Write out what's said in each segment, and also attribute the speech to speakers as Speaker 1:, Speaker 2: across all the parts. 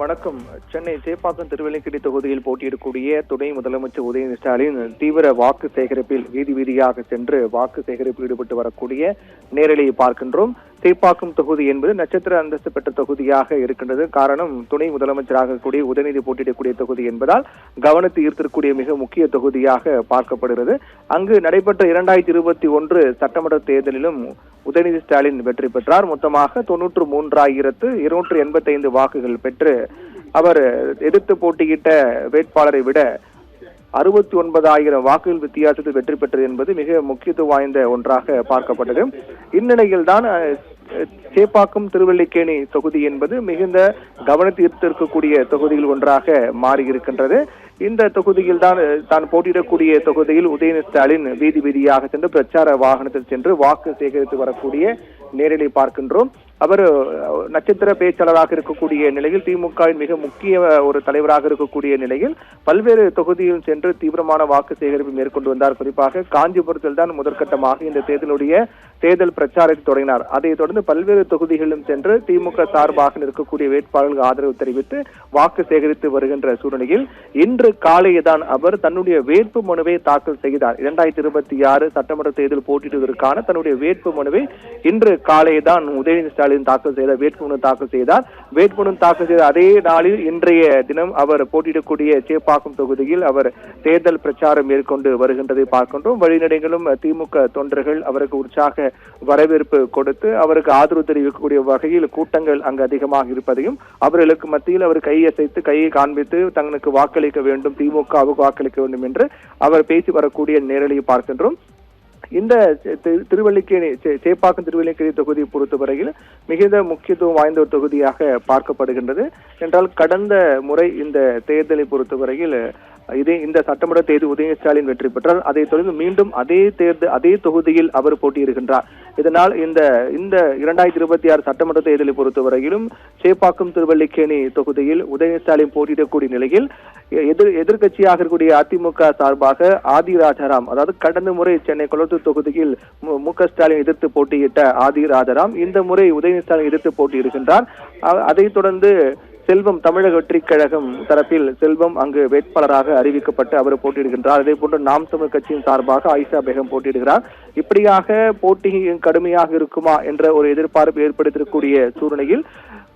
Speaker 1: வணக்கம். சென்னை சேப்பாக்கம் திருவல்லிக்கேணி தொகுதியில் போட்டியிடக்கூடிய துணை முதலமைச்சர் உதயநிதி ஸ்டாலின் தீவிர வாக்கு சேகரிப்பில் வீதி வீதியாக சென்று வாக்கு சேகரிப்பில் ஈடுபட்டு வரக்கூடிய நேரலையை பார்க்கின்றோம். சேப்பாக்கம் தொகுதி என்பது நட்சத்திர அந்தஸ்து பெற்ற தொகுதியாக இருக்கின்றது. காரணம், துணை முதலமைச்சராக கூடிய உதயநிதி போட்டியிடக்கூடிய தொகுதி என்பதால் கவனத்தை ஈர்த்திருக்கக்கூடிய மிக முக்கிய தொகுதியாக பார்க்கப்படுகிறது. அங்கு நடைபெற்ற 2021 சட்டமன்ற தேர்தலிலும் உதயநிதி ஸ்டாலின் வெற்றி பெற்றார். மொத்தமாக 93,285 வாக்குகள் பெற்று அவர் எதிர்த்து போட்டியிட்ட வேட்பாளரை விட 69,000 வாக்குகள் வித்தியாசத்தில் வெற்றி பெற்றது என்பது மிக முக்கியத்துவம் வாய்ந்த ஒன்றாக பார்க்கப்பட்டது. இந்நிலையில் தான் சேப்பாக்கம் திருவல்லிக்கேணி தொகுதி என்பது மிகுந்த கவனத்தை ஈர்த்திருக்கக்கூடிய தொகுதியில் ஒன்றாக மாறியிருக்கின்றது. இந்த தொகுதியில் தான் போட்டியிடக்கூடிய தொகுதியில் உதயநிதி ஸ்டாலின் வீதி வீதியாக சென்று பிரச்சார வாகனத்தில் சென்று வாக்கு சேகரித்து வரக்கூடிய நேரலை பார்க்கின்றோம். அவர் நட்சத்திர பேச்சாளராக இருக்கக்கூடிய நிலையில், திமுகவின் மிக முக்கிய ஒரு தலைவராக இருக்கக்கூடிய நிலையில் பல்வேறு தொகுதியில் சென்று தீவிரமான வாக்கு சேகரிப்பு மேற்கொண்டு வந்தார். குறிப்பாக காஞ்சிபுரத்தில் தான் முதற்கட்டமாக இந்த தேர்தல் பிரச்சாரத்தை தொடங்கினார். அதைத் தொடர்ந்து பல்வேறு தொகுதிகளிலும் சென்று திமுக சார்பாக இருக்கக்கூடிய வேட்பாளர்களுக்கு ஆதரவு தெரிவித்து வாக்கு சேகரித்து வருகின்ற சூழ்நிலையில் இன்று காலையே தான் அவர் தன்னுடைய வேட்பு மனுவை தாக்கல் செய்தார். 2026 சட்டமன்ற தேர்தல் போட்டியிடுவதற்கான தன்னுடைய வேட்பு மனுவை இன்று காலையே தான் உதயநிதி ஸ்டாலின் தாக்கல் செய்தார். வேட்புமனு தாக்கல் செய்தார். வேட்புமனு தாக்கல் செய்த அதே நாளில் இன்றைய தினம் அவர் போட்டியிடக்கூடிய சேப்பாக்கம் தொகுதியில் அவர் தேர்தல் பிரச்சாரம் மேற்கொண்டு வருகின்றதை பார்க்கின்றோம். வழிநடைகளும் திமுக தொண்டர்கள் அவருக்கு உற்சாக வரவேற்பு கொடுத்து அவருக்கு ஆதரவு தெரிவிக்கக்கூடிய வகையில் கூட்டங்கள் அங்கு அதிகமாக இருப்பதையும், அவர்களுக்கு மத்தியில் அவர் கையசைத்து கையை காண்பித்து தங்களுக்கு வாக்களிக்க வேண்டும், திமுகவுக்கு வாக்களிக்க வேண்டும் என்று அவர் பேசி வரக்கூடிய நேரலையை பார்க்கின்றோம். இந்த சேப்பாக்கம் திருவல்லிக்கேணி தொகுதியை பொறுத்தவரையில் மிகுந்த முக்கியத்துவம் வாய்ந்த ஒரு தொகுதியாக பார்க்கப்படுகின்றது. என்றால் கடந்த முறை இந்த தேர்தலை பொறுத்தவரையில் இந்த சட்டமன்ற தேர்தல் உதயநிதி ஸ்டாலின் வெற்றி பெற்றார். அதைத் தொடர்ந்து மீண்டும் அதே தொகுதியில் அவர் போட்டியிடுகின்றார். இதனால் இந்த 2026 சட்டமன்ற தேர்தலை பொறுத்தவரையிலும் சேப்பாக்கம் திருவல்லிக்கேணி தொகுதியில் உதயநிதி ஸ்டாலின் போட்டியிடக்கூடிய நிலையில் எதிர்கட்சியாக இருக்கக்கூடிய அதிமுக சார்பாக ஆதி ராஜாராம், அதாவது கடந்த முறை சென்னை கொளத்தூர் தொகுதியில் மு.க. ஸ்டாலின் எதிர்த்து போட்டியிட்ட ஆதி ராஜாராம் இந்த முறை உதயநிதி ஸ்டாலின் எதிர்த்து போட்டியிடுகின்றார். அதைத் தொடர்ந்து செல்வம், தமிழக வெற்றி கழகம் தரப்பில் செல்வம் அங்கு வேட்பாளராக அறிவிக்கப்பட்டு அவர் போட்டியிடுகின்றார். அதே போன்று நாம் தமிழ் கட்சியின் சார்பாக ஆயிஷா பேகம் போட்டியிடுகிறார். இப்படியாக போட்டி கடுமையாக இருக்குமா என்ற ஒரு எதிர்பார்ப்பு ஏற்படுத்தக்கூடிய சூழ்நிலையில்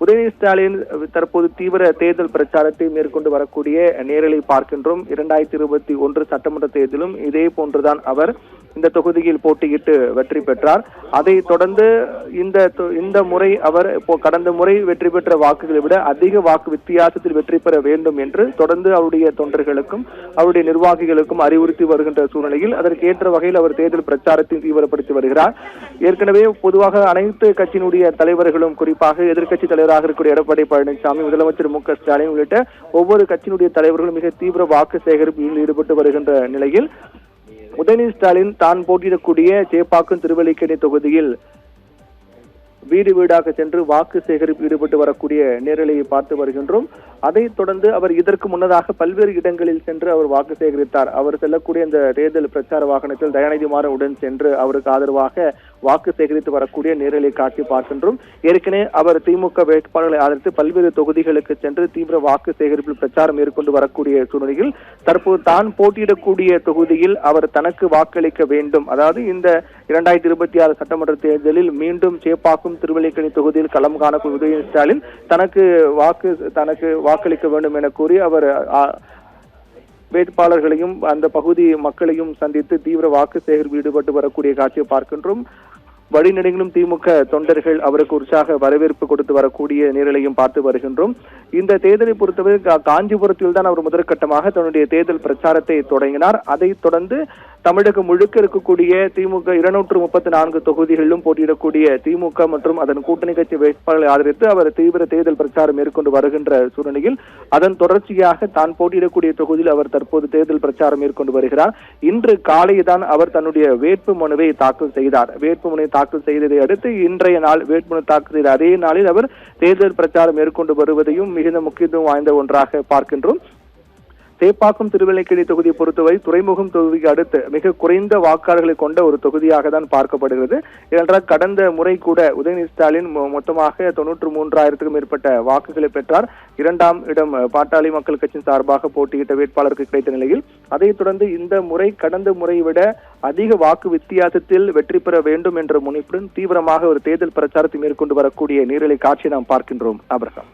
Speaker 1: உதயநிதி ஸ்டாலின் தற்போது தீவிர தேர்தல் பிரச்சாரத்தை மேற்கொண்டு வரக்கூடிய நேரலை பார்க்கின்றோம். 2021 சட்டமன்ற தேர்தலும் இதே போன்றுதான் அவர் இந்த தொகுதியில் போட்டியிட்டு வெற்றி பெற்றார். அதை தொடர்ந்து இந்த முறை அவர் கடந்த முறை வெற்றி பெற்ற வாக்குகளை விட அதிக வாக்கு வித்தியாசத்தில் வெற்றி பெற வேண்டும் என்று தொடர்ந்து அவருடைய தொண்டர்களுக்கும் அவருடைய நிர்வாகிகளுக்கும் அறிவுறுத்தி வருகின்ற சூழ்நிலையில் அதற்கு ஏற்ற வகையில் அவர் தேர்தல் பிரச்சாரத்தை தீவிரப்படுத்தி வருகிறார். ஏற்கனவே பொதுவாக அனைத்து கட்சியினுடைய தலைவர்களும், குறிப்பாக எதிர்க்கட்சி தலைவராக இருக்கக்கூடிய எடப்பாடி பழனிசாமி, முதலமைச்சர் மு.க. ஸ்டாலின் உள்ளிட்ட ஒவ்வொரு கட்சியினுடைய தலைவர்களும் மிக தீவிர வாக்கு சேகரிப்பில் ஈடுபட்டு வருகின்ற நிலையில் உதயநிதி ஸ்டாலின் தான் போட்டியிடக்கூடிய சேப்பாக்கம் திருவல்லிக்கேணி தொகுதியில் வீடு வீடாக சென்று வாக்கு சேகரிப்பு ஈடுபட்டு வரக்கூடிய நேரலையை பார்த்து வருகின்றோம். அதைத் தொடர்ந்து அவர் இதற்கு முன்னதாக பல்வேறு இடங்களில் சென்று அவர் வாக்கு சேகரித்தார். அவர் செல்லக்கூடிய இந்த தேர்தல் பிரச்சார வாகனத்தில் தயாநிதி மாறன் உடன் சென்று அவருக்கு ஆதரவாக வாக்கு சேகரித்து வரக்கூடிய நேரலை காட்சி பார்க்கின்றோம். ஏற்கனவே அவர் திமுக வேட்பாளர்களை ஆதரித்து பல்வேறு தொகுதிகளுக்கு சென்று தீவிர வாக்கு சேகரிப்பில் பிரச்சாரம் மேற்கொண்டு வரக்கூடிய சூழ்நிலையில் தற்போது தான் போட்டியிடக்கூடிய தொகுதியில் அவர் தனக்கு வாக்களிக்க வேண்டும், அதாவது இந்த 2026 சட்டமன்ற தேர்தலில் மீண்டும் சேப்பாக்கம் திருவல்லிக்கேணி தொகுதியில் களம் காணக்கூடிய உதயநிதி ஸ்டாலின் தனக்கு வாக்களிக்க வேண்டும் என கூறி அவர் வேட்பாளர்களையும் அந்த பகுதி மக்களையும் சந்தித்து தீவிர வாக்கு சேகரிப்பில் ஈடுபட்டு வரக்கூடிய காட்சியை பார்க்கின்றோம். வழிநெடுங்கிலும் திமுக தொண்டர்கள் அவருக்கு உற்சாக வரவேற்பு கொடுத்து வரக்கூடிய நேரலையும் பார்த்து வருகின்றோம். இந்த தேர்தலை பொறுத்தவரை காஞ்சிபுரத்தில் தான் அவர் முதற்கட்டமாக தன்னுடைய தேர்தல் பிரச்சாரத்தை தொடங்கினார். அதைத் தொடர்ந்து தமிழகம் முழுக்க இருக்கக்கூடிய திமுக 234 தொகுதிகளிலும் போட்டியிடக்கூடிய திமுக மற்றும் அதன் கூட்டணி கட்சி வேட்பாளர்களை ஆதரித்து அவர் தீவிர தேர்தல் பிரச்சாரம் மேற்கொண்டு வருகின்ற சூழ்நிலையில் அதன் தொடர்ச்சியாக தான் போட்டியிடக்கூடிய தொகுதியில் அவர் தற்போது தேர்தல் பிரச்சாரம் மேற்கொண்டு வருகிறார். இன்று காலைதான் அவர் தன்னுடைய வேட்பு மனுவை தாக்கல் செய்தார். வேட்புமனு தாக்கல் செய்ததை அடுத்து இன்றைய நாள் வேட்புமனு தாக்கல் செய்த அதே நாளில் அவர் தேர்தல் பிரச்சாரம் மேற்கொண்டு வருவதையும் மிகுந்த முக்கியத்துவம் வாய்ந்த ஒன்றாக பார்க்கின்றோம். சேப்பாக்கம் திருவல்லிக்கேணி தொகுதியை பொறுத்தவரை துறைமுகம் தொகுதிக்கு அடுத்து மிக குறைந்த வாக்காளர்களை கொண்ட ஒரு தொகுதியாக தான் பார்க்கப்படுகிறது. ஏனென்றால் கடந்த முறை கூட உதயநிதி ஸ்டாலின் மொத்தமாக 93,000க்கும் மேற்பட்ட வாக்குகளை பெற்றார். 2ஆம் இடம் பாட்டாளி மக்கள் கட்சியின் சார்பாக போட்டியிட்ட வேட்பாளருக்கு கிடைத்த நிலையில் அதைத் தொடர்ந்து இந்த முறை கடந்த முறையை விட அதிக வாக்கு வித்தியாசத்தில் வெற்றி பெற வேண்டும் என்ற முனைப்புடன் தீவிரமாக ஒரு தேர்தல் பிரச்சாரத்தை மேற்கொண்டு வரக்கூடிய நீரலை காட்சியை நாம் பார்க்கின்றோம். அபிரகாம்.